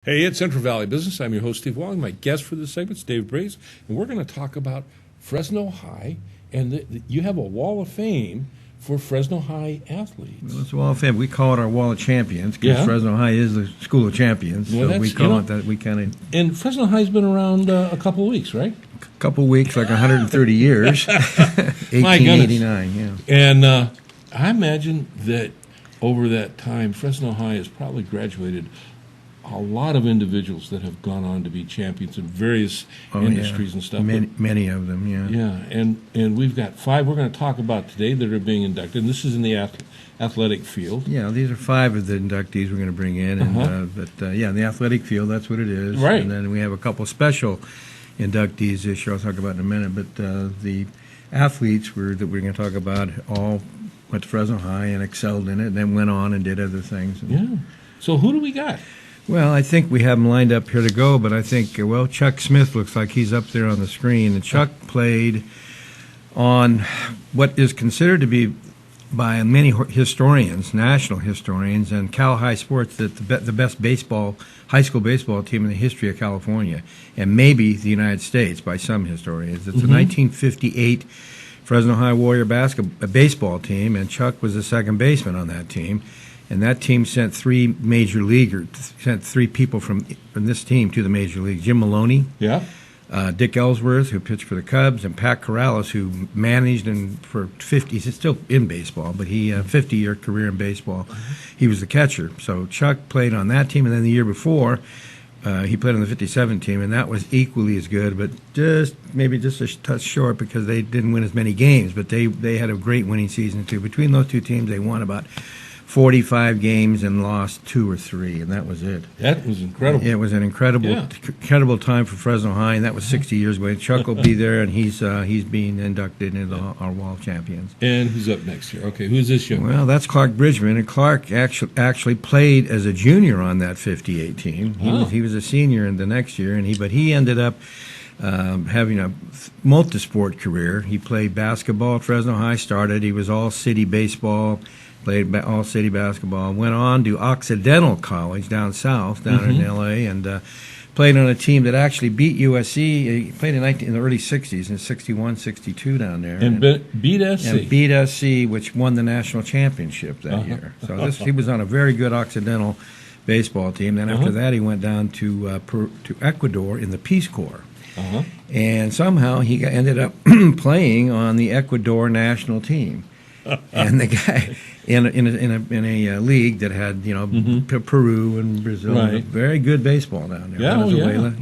Hey, it's Central Valley Business. I'm your host, Steve Walling. My guest for this segment is Dave Brase, and we're going to talk about Fresno High. And you have a wall of fame for Fresno High athletes. Well, it's a wall of fame. We call it our wall of champions because Fresno High is the school of champions. Well, so we call it that. We kind of. And Fresno High's been around a couple of weeks, right? A couple of weeks, like 130 years. 1889, yeah. And I imagine that over that time, Fresno High has probably graduated a lot of individuals that have gone on to be champions in various industries and stuff. Many of them, yeah. Yeah, and we've got 5 we're going to talk about today that are being inducted. And this is in the athletic field. Yeah, these are 5 of the inductees we're going to bring in. And, in the athletic field, that's what it is. Right. And then we have a couple special inductees this year I'll talk about in a minute. But the athletes that we're going to talk about all went to Fresno High and excelled in it, and then went on and did other things. Yeah. So who do we got? Well, I think we have them lined up here to go, but I think, Chuck Smith looks like he's up there on the screen. And Chuck played on what is considered to be, by many historians, national historians, and Cal High Sports, the best high school baseball team in the history of California, and maybe the United States by some historians. It's the 1958 Fresno High Warrior baseball team, and Chuck was the second baseman on that team. And that team sent 3 people from this team to the major leagues. Jim Maloney, Dick Ellsworth, who pitched for the Cubs, and Pat Corrales, who managed for 50. He's still in baseball, but he had a 50-year career in baseball. He was the catcher. So Chuck played on that team, and then the year before, he played on the 57 team, and that was equally as good, but maybe just a touch short because they didn't win as many games. But they had a great winning season too. Between those two teams, they won about 45 games and lost 2 or 3, and that was it. That was incredible. It was an incredible time for Fresno High, and that was 60 years ago. Chuck will be there, and he's being inducted into our Wall of Champions. And who's up next year? Okay, who's this young? Well, that's Clark Bridgman, and Clark actually played as a junior on that 58 team. He was a senior in the next year, but he ended up having a multi-sport career. He played basketball at Fresno High. He was all city baseball. Played all-city basketball, went on to Occidental College down south, in L.A., and played on a team that actually beat USC. He played in the early 60s, in 61, 62 down there. And beat SC. And beat SC, which won the national championship that year. So he was on a very good Occidental baseball team. Then after that, he went down to Ecuador in the Peace Corps. And somehow he ended up playing on the Ecuador national team. And the guy in a league that had Peru and Brazil, very good baseball down there. Venezuela,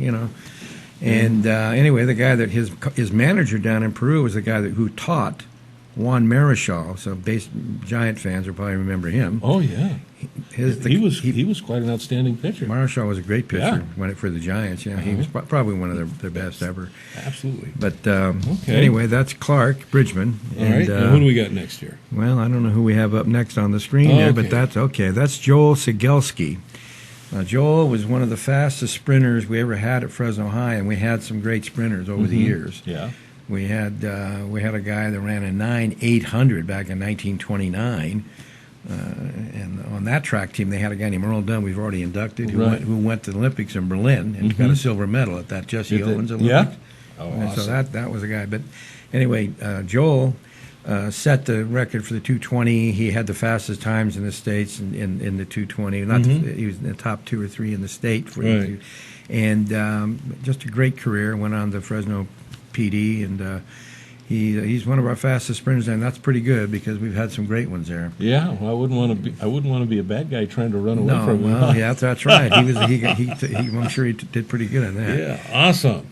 And anyway, the guy that his manager down in Peru was the guy who taught Juan Marichal. So Giant fans will probably remember him. Oh yeah, he was quite an outstanding pitcher. Marichal was a great pitcher for the Giants. He was probably one of their best ever. Absolutely. But anyway, that's Clark Bridgman. All right. And who do we got next year? Well, I don't know who we have up next on the screen there, but that's okay. That's Joel Siegelski. Now, Joel was one of the fastest sprinters we ever had at Fresno High, and we had some great sprinters over the years. Yeah. We had a guy that ran a 9,800 back in 1929, and on that track team they had a guy named Earl Dunn we've already inducted who went to the Olympics in Berlin and got a silver medal at that Jesse Owens Olympics. Yeah. Oh, awesome. So that was a guy. But anyway, Joel set the record for the 220. He had the fastest times in the states in the 220. He was in the top 2 or 3 in the state for and just a great career. Went on to Fresno PD, and he's one of our fastest sprinters, and that's pretty good because we've had some great ones there. Yeah, well, I wouldn't want to be a bad guy trying to run away from him. Well, yeah, that's right. I'm sure he did pretty good on that. Yeah, awesome.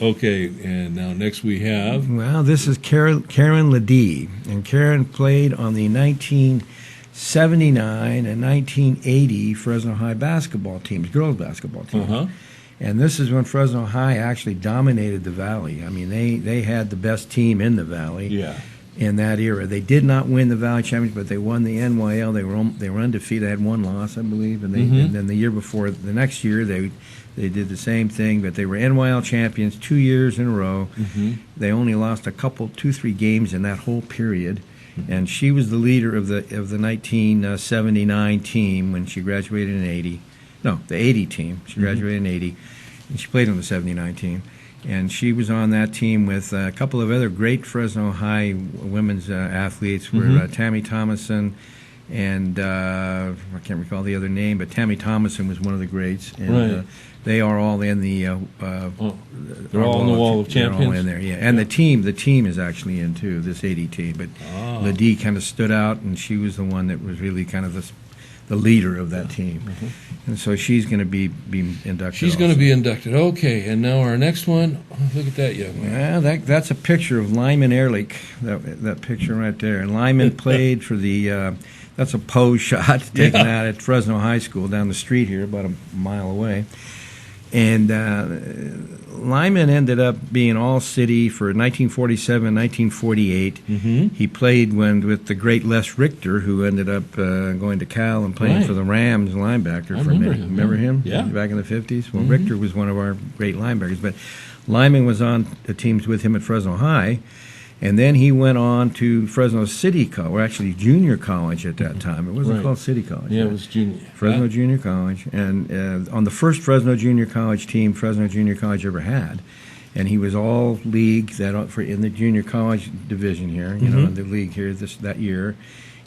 Okay, and now next we have. Well, this is Karen Ledee, and Karen played on the 1979 and 1980 Fresno High basketball teams, girls basketball teams. And this is when Fresno High actually dominated the Valley. I mean, they had the best team in the Valley in that era. They did not win the Valley Championship, but they won the NYL. They were undefeated. They had 1 loss, I believe. And and then the year before, the next year, they did the same thing, but they were NYL champions 2 years in a row. They only lost 2-3 games in that whole period. And she was the leader of the 1979 team when she graduated in 80. No, the 80 team. She graduated in 80, and she played on the 79 team. And she was on that team with a couple of other great Fresno High women's athletes, were Tammy Thomason and I can't recall the other name, but Tammy Thomason was one of the greats. And they are all in the they're all on the wall of champions. They're all in there, yeah. And the team is actually in too, this 80 team. But Lodi kind of stood out, and she was the one that was really kind of the leader of that team. And so she's going to be inducted. She's going to be inducted. Okay, and now our next one. Oh, look at that young man. Well, that's a picture of Lyman Ehrlich, that picture right there. And Lyman played for the. That's a pose shot taken out at Fresno High School down the street here, about a mile away. And Lyman ended up being all-city for 1947, 1948. He played with the great Les Richter, who ended up going to Cal and playing for the Rams linebacker. Remember him? Yeah. Back in the 50s? Well, Richter was one of our great linebackers. But Lyman was on the teams with him at Fresno High. And then he went on to Fresno City College, or actually junior college at that time. It wasn't called City College. Yeah, it was junior. Fresno Junior College. And on the first Fresno Junior College team Fresno Junior College ever had. And he was all league in the junior college division here, in the league here that year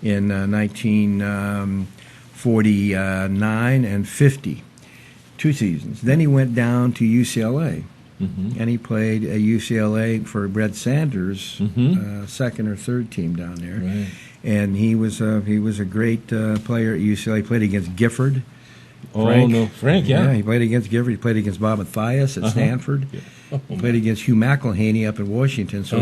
in 1949 and 50, 2 seasons. Then he went down to UCLA. And he played at UCLA for Brad Sanders' second or third team down there. Right. And he was a great player at UCLA. He played against Gifford. Frank, yeah. He played against Gifford. He played against Bob Mathias at Stanford. He played against Hugh McElhaney up in Washington. So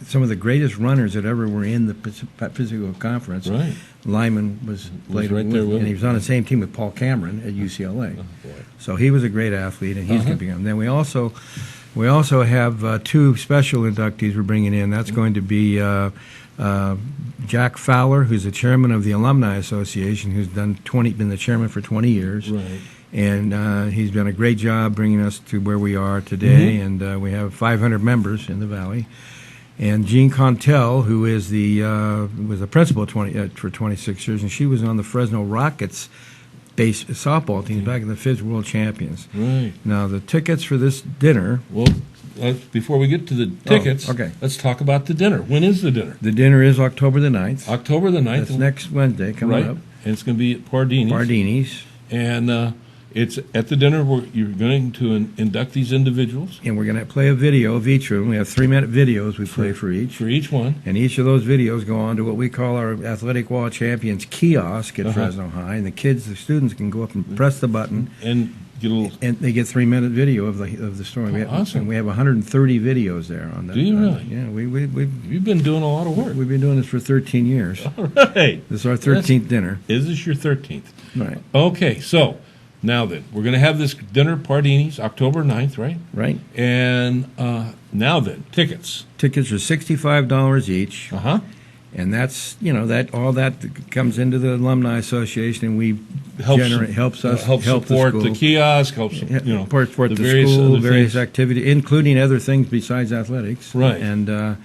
some of the greatest runners that ever were in the Pacific Conference. Right. Lyman was played right there with and he was on the same team with Paul Cameron at UCLA. So he was a great athlete, and he's going to be on. Then we also have 2 special inductees we're bringing in. That's going to be Jack Fowler, who's the chairman of the Alumni Association, who's been the chairman for 20 years. Right. And he's done a great job bringing us to where we are today, and we have 500 members in the Valley. And Jean Contel, who is was the principal for 26 years, and she was on the Fresno Rockets softball team back in the FIS World Champions. Right. Now, the tickets for this dinner... Well, before we get to the tickets, let's talk about the dinner. When is the dinner? The dinner is October the 9th. October the 9th. That's next Wednesday coming up. And it's going to be at Pardini's. Pardini's. And it's at the dinner where you're going to induct these individuals. And we're going to play a video of each of them. We have 3-minute videos we play for each. For each one. And each of those videos go on to what we call our Athletic Wall Champions kiosk at Fresno High. And the students can go up and press the button. And get a little... And they get 3-minute video of the story. Awesome. And we have 130 videos there on that. Do you really? Yeah. You've been doing a lot of work. We've been doing this for 13 years. All right. This is our 13th dinner. Is this your 13th? Right. Okay, so... Now then, we're going to have this dinner, Pardini's, October 9th, right? Right. And now then, tickets. Tickets are $65 each. And that's, all that comes into the Alumni Association, and we helps support the kiosk, helps, support the school, various activities, including other things besides athletics. Right. And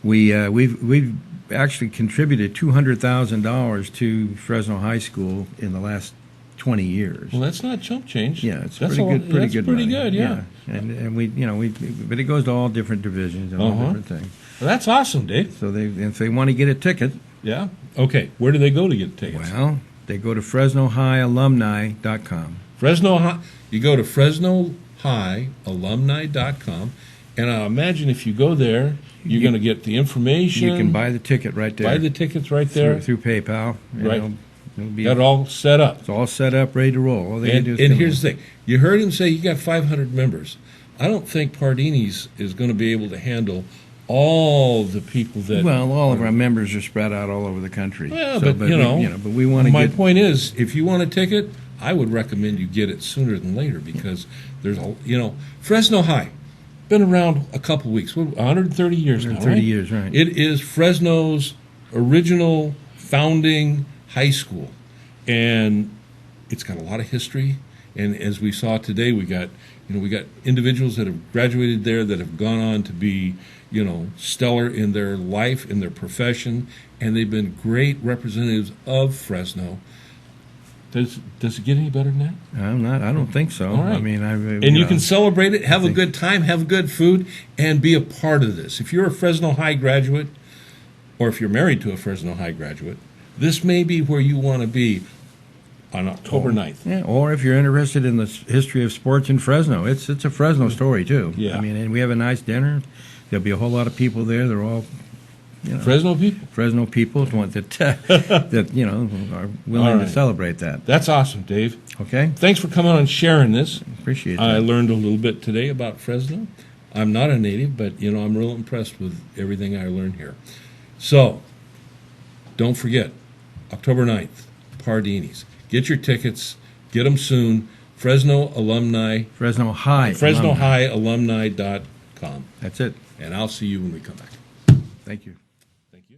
we've actually contributed $200,000 to Fresno High School in the last 20 years. Well, that's not chump change. Yeah, it's pretty good. Pretty good, yeah. And but it goes to all different divisions and all different things. Well, that's awesome, Dave. So if they want to get a ticket, okay. Where do they go to get tickets? Well, they go to FresnoHighAlumni.com. You go to FresnoHighAlumni.com, and I imagine if you go there, you're going to get the information. You can buy the ticket right there. Buy the tickets right there through PayPal. Right. Got it all set up. It's all set up, ready to roll. All and here's the thing. You heard him say you got 500 members. I don't think Pardini's is going to be able to handle all the people that... Well, all of our members are spread out all over the country. Yeah, but we want to My point is, if you want a ticket, I would recommend you get it sooner than later because there's Fresno High, been around a couple weeks, 130 years now, 130 years, right. It is Fresno's original founding high school, and it's got a lot of history. And as we saw today, we got individuals that have graduated there that have gone on to be stellar in their life, in their profession, and they've been great representatives of Fresno. Does it get any better than that? I don't think so. All right. I mean, and you can celebrate it, have a good time, have good food, and be a part of this. If you're a Fresno High graduate, or if you're married to a Fresno High graduate, this may be where you want to be on October 9th. Yeah, or if you're interested in the history of sports in Fresno, it's a Fresno story too. Yeah. I mean, and we have a nice dinner. There'll be a whole lot of people there. They're all, Fresno people? Fresno people that are willing to celebrate that. That's awesome, Dave. Okay. Thanks for coming on and sharing this. Appreciate that. I learned a little bit today about Fresno. I'm not a native, but I'm real impressed with everything I learned here. So, don't forget, October 9th, Pardini's. Get your tickets. Get them soon. Fresno Alumni. Fresno High. FresnoHighAlumni.com. That's it. And I'll see you when we come back. Thank you. Thank you.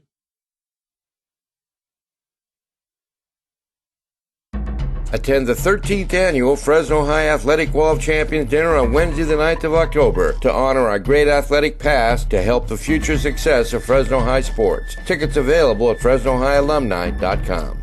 Attend the 13th annual Fresno High Athletic Wall of Champions dinner on Wednesday the 9th of October to honor our great athletic past to help the future success of Fresno High sports. Tickets available at FresnoHighAlumni.com.